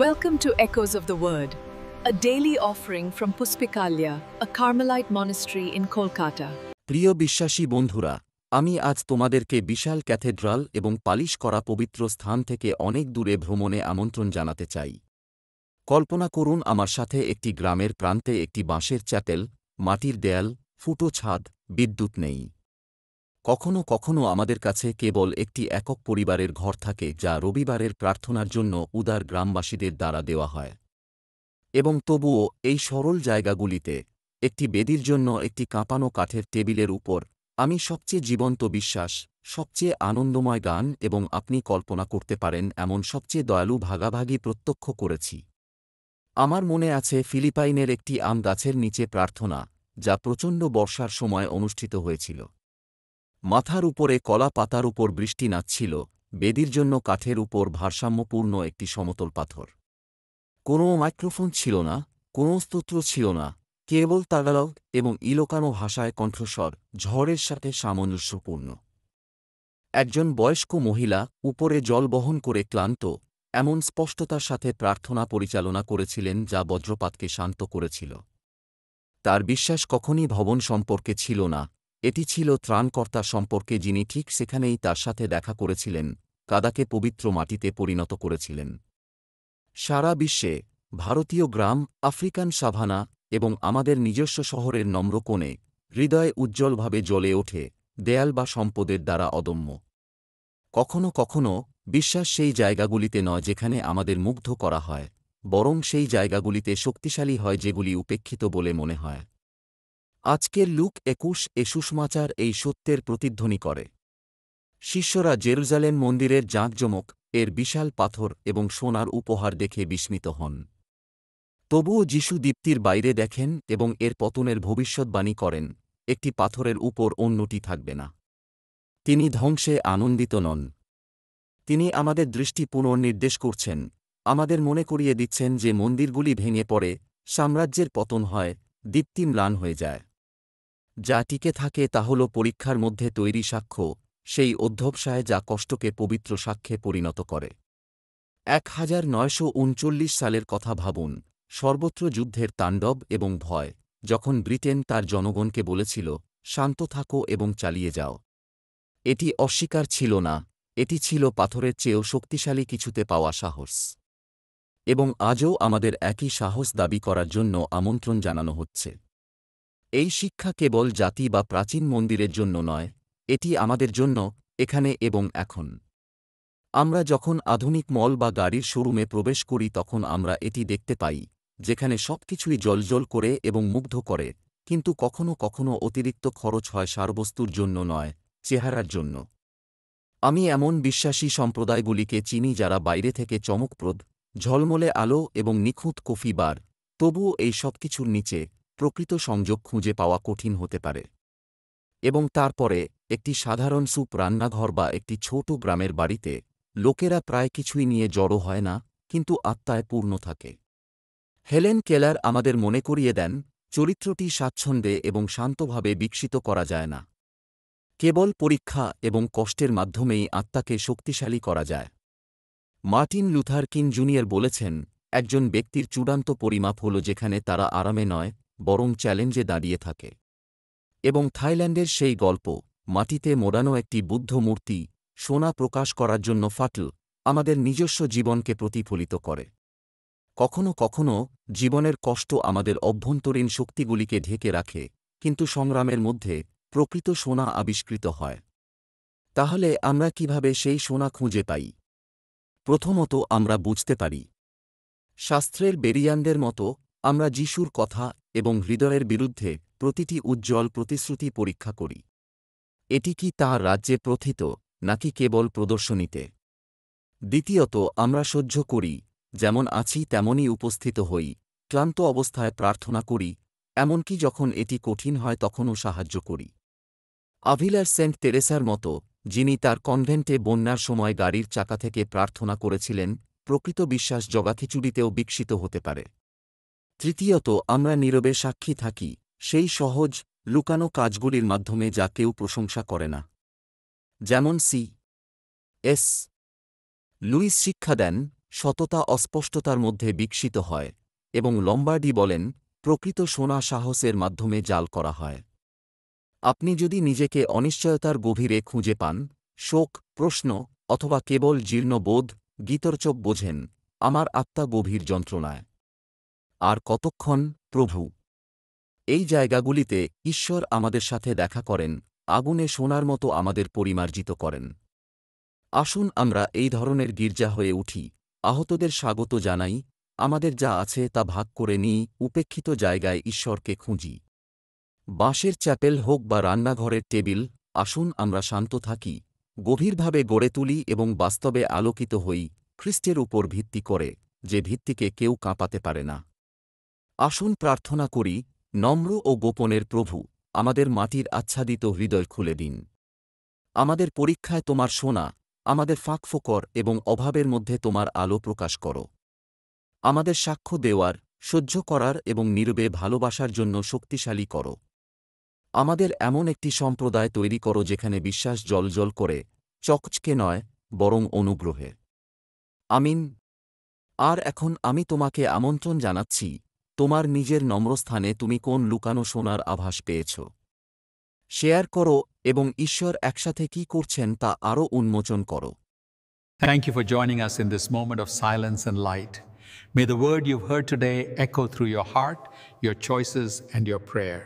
Welcome to Echoes of the Word, a daily offering from Puspikalya, a Carmelite monastery in Kolkata. প্রিয় বিশ্বাসী বন্ধুরা, আমি আজ তোমাদেরকে বিশাল ক্যাথেড্রাল এবং পালিশ করা পবিত্র স্থান থেকে অনেক দূরে ভ্রমণে আমন্ত্রণ জানাতে চাই। কল্পনা করুন আমার সাথে একটি গ্রামের প্রান্তে একটি বাঁশের চ্যাপেল, মাটির দেয়াল, ফুটো ছাদ, বিদ্যুৎ নেই। কখনো কখনো আমাদের কাছে কেবল একটি একক পরিবারের ঘর থাকে যা রবিবারের প্রার্থনার জন্য উদার গ্রামবাসীদের দ্বারা দেওয়া হয়। এবং তবুও এই সরল জায়গাগুলিতে একটি বেদির জন্য একটি কাঁপানো কাঠের টেবিলের উপর আমি সবচেয়ে জীবন্ত বিশ্বাস, সবচেয়ে আনন্দময় গান এবং আপনি কল্পনা করতে পারেন এমন সবচেয়ে দয়ালু ভাগাভাগি প্রত্যক্ষ করেছি। আমার মনে আছে ফিলিপাইনের একটি আম গাছের নিচে প্রার্থনা, যা প্রচণ্ড বর্ষার সময় অনুষ্ঠিত হয়েছিল। মাথার উপরে কলা পাতার উপর বৃষ্টি নাচছিল, বেদির জন্য কাঠের উপর ভারসাম্যপূর্ণ একটি সমতল পাথর। কোনো মাইক্রোফোন ছিল না, কোনো স্তোত্র ছিল না, কেবল তাগালগ এবং ইলোকানো ভাষায় কণ্ঠস্বর, ঝড়ের সাথে সামঞ্জস্যপূর্ণ। একজন বয়স্ক মহিলা উপরে জল বহন করে ক্লান্ত, এমন স্পষ্টতার সাথে প্রার্থনা পরিচালনা করেছিলেন যা বজ্রপাতকে শান্ত করেছিল। তার বিশ্বাস কখনই ভবন সম্পর্কে ছিল না, এটি ছিল ত্রাণকর্তা সম্পর্কে যিনি ঠিক সেখানেই তার সাথে দেখা করেছিলেন, কাদাকে পবিত্র মাটিতে পরিণত করেছিলেন। সারা বিশ্বে, ভারতীয় গ্রাম, আফ্রিকান সাভানা এবং আমাদের নিজস্ব শহরের নম্র কোণে, হৃদয়ে উজ্জ্বলভাবে জ্বলে ওঠে, দেয়াল বা সম্পদের দ্বারা অদম্য। কখনো কখনো বিশ্বাস সেই জায়গাগুলিতে নয় যেখানে আমাদের মুগ্ধ করা হয়, বরং সেই জায়গাগুলিতে শক্তিশালী হয় যেগুলি উপেক্ষিত বলে মনে হয়। আজকের লুক 21 সুষমাচার এই সত্যের প্রতিধ্বনি করে। শিষ্যরা জেরুজালেম মন্দিরের জাঁকজমক, এর বিশাল পাথর এবং সোনার উপহার দেখে বিস্মিত হন। তবুও যিশু দীপ্তির বাইরে দেখেন এবং এর পতনের ভবিষ্যদ্বাণী করেন, একটি পাথরের উপর অন্যটি থাকবে না। তিনি ধ্বংসে আনন্দিত নন। তিনি আমাদের দৃষ্টি পুনর্নির্দেশ করছেন, আমাদের মনে করিয়ে দিচ্ছেন যে মন্দিরগুলি ভেঙে পড়ে, সাম্রাজ্যের পতন হয়, দীপ্তি ম্লান হয়ে যায়। যা টিকে থাকে তা হল পরীক্ষার মধ্যে তৈরি সাক্ষ্য, সেই অধ্যবসায় যা কষ্টকে পবিত্র সাক্ষ্যে পরিণত করে। 1939 সালের কথা ভাবুন, সর্বত্র যুদ্ধের তাণ্ডব এবং ভয়, যখন ব্রিটেন তার জনগণকে বলেছিল, শান্ত থাকো এবং চালিয়ে যাও। এটি অস্বীকার ছিল না, এটি ছিল পাথরের চেয়েও শক্তিশালী কিছুতে পাওয়া সাহস। এবং আজও আমাদের একই সাহস দাবি করার জন্য আমন্ত্রণ জানানো হচ্ছে। এই শিক্ষা কেবল জাতি বা প্রাচীন মন্দিরের জন্য নয়, এটি আমাদের জন্য, এখানে এবং এখন। আমরা যখন আধুনিক মল বা গাড়ির শোরুমে প্রবেশ করি তখন আমরা এটি দেখতে পাই, যেখানে সবকিছুই জ্বলজ্বল করে এবং মুগ্ধ করে, কিন্তু কখনো কখনো অতিরিক্ত খরচ হয় সারবস্তুর জন্য নয়, চেহারার জন্য। আমি এমন বিশ্বাসী সম্প্রদায়গুলিকে চিনি যারা বাইরে থেকে চমকপ্রদ, ঝলমলে আলো এবং নিখুঁত কফি বার, তবুও এই সবকিছুর নিচে প্রকৃত সংযোগ খুঁজে পাওয়া কঠিন হতে পারে। এবং তারপরে একটি সাধারণ স্যুপ রান্নাঘর বা একটি ছোট গ্রামের বাড়িতে, লোকেরা প্রায় কিছুই নিয়ে জড়ো হয় না, কিন্তু আত্মায় পূর্ণ থাকে। হেলেন কেলার আমাদের মনে করিয়ে দেন, চরিত্রটি স্বাচ্ছন্দ্যে এবং শান্তভাবে বিকশিত করা যায় না। কেবল পরীক্ষা এবং কষ্টের মাধ্যমেই আত্মাকে শক্তিশালী করা যায়। মার্টিন লুথার কিং জুনিয়র বলেছেন, একজন ব্যক্তির চূড়ান্ত পরিমাপ হল যেখানে তারা আরামে নয়, বরং চ্যালেঞ্জে দাঁড়িয়ে থাকে। এবং থাইল্যান্ডের সেই গল্প, মাটিতে মোড়ানো একটি বুদ্ধ মূর্তি, সোনা প্রকাশ করার জন্য ফাটল, আমাদের নিজস্ব জীবনকে প্রতিফলিত করে। কখনো কখনো জীবনের কষ্ট আমাদের অভ্যন্তরীণ শক্তিগুলিকে ঢেকে রাখে, কিন্তু সংগ্রামের মধ্যে প্রকৃত সোনা আবিষ্কৃত হয়। তাহলে আমরা কিভাবে সেই সোনা খুঁজে পাই? প্রথমত আমরা বুঝতে পারি। শাস্ত্রের বেরিয়ানদের মতো, আমরা যিশুর কথা এবং হৃদয়ের বিরুদ্ধে প্রতিটি উজ্জ্বল প্রতিশ্রুতি পরীক্ষা করি। এটি কি তাঁর রাজ্যে প্রথিত, নাকি কেবল প্রদর্শনীতে? দ্বিতীয়ত আমরা সহ্য করি, যেমন আছি তেমনই উপস্থিত হই, ক্লান্ত অবস্থায় প্রার্থনা করি, এমনকি যখন এটি কঠিন হয় তখনও সাহায্য করি। আভিলার সেন্ট তেরেসার মতো, যিনি তার কনভেন্টে বন্যার সময় গাড়ির চাকা থেকে প্রার্থনা করেছিলেন, প্রকৃত বিশ্বাস জগাখিচুড়িতেও বিকশিত হতে পারে। তৃতীয়ত আমরা নীরবে সাক্ষী থাকি, সেই সহজ, লুকানো কাজগুলির মাধ্যমে যা কেউ প্রশংসা করে না। যেমন সি.এস. লুইস শিক্ষা দেন, সততা অস্পষ্টতার মধ্যে বিকশিত হয়, এবং লম্বার্ডি বলেন, প্রকৃত সোনা সাহসের মাধ্যমে জাল করা হয়। আপনি যদি নিজেকে অনিশ্চয়তার গভীরে খুঁজে পান, শোক, প্রশ্ন, অথবা কেবল জীর্ণ বোধ, গীতরচক বোঝেন, আমার আত্মা গভীর যন্ত্রণায়। আর কতক্ষণ, প্রভু? এই জায়গাগুলিতে ঈশ্বর আমাদের সাথে দেখা করেন, আগুনে সোনার মতো আমাদের পরিমার্জিত করেন। আসুন আমরা এই ধরনের গির্জা হয়ে উঠি, আহতদের স্বাগত জানাই, আমাদের যা আছে তা ভাগ করে নিই, উপেক্ষিত জায়গায় ঈশ্বরকে খুঁজি। বাঁশের চ্যাপেল হোক বা রান্নাঘরের টেবিল, আসুন আমরা শান্ত থাকি, গভীরভাবে গড়ে তুলি এবং বাস্তবে আলোকিত হই, খ্রিস্টের উপর ভিত্তি করে, যে ভিত্তিকে কেউ কাঁপাতে পারে না। আসুন প্রার্থনা করি, নম্র ও গোপনের প্রভু, আমাদের মাটির আচ্ছাদিত হৃদয় খুলে দিন। আমাদের পরীক্ষায় তোমার সোনা, আমাদের ফাঁকফোকর এবং অভাবের মধ্যে তোমার আলো প্রকাশ করো। আমাদের সাক্ষ্য দেওয়ার, সহ্য করার এবং নীরবে ভালোবাসার জন্য শক্তিশালী করো। আমাদের এমন একটি সম্প্রদায় তৈরি করো যেখানে বিশ্বাস জ্বলজ্বল করে, চকচকে নয়, বরং অনুগ্রহে। আমিন। আর এখন আমি তোমাকে আমন্ত্রণ জানাচ্ছি, তোমার নিজের নম্রস্থানে তুমি কোন লুকানো সোনার আভাস পেয়েছ। শেয়ার করো এবং ঈশ্বর একসাথে কি করছেন তা আরও উন্মোচন করো। Thank you for joining us in this moment of silence and light. May the word you've heard today echo through your heart, your choices, and your prayer.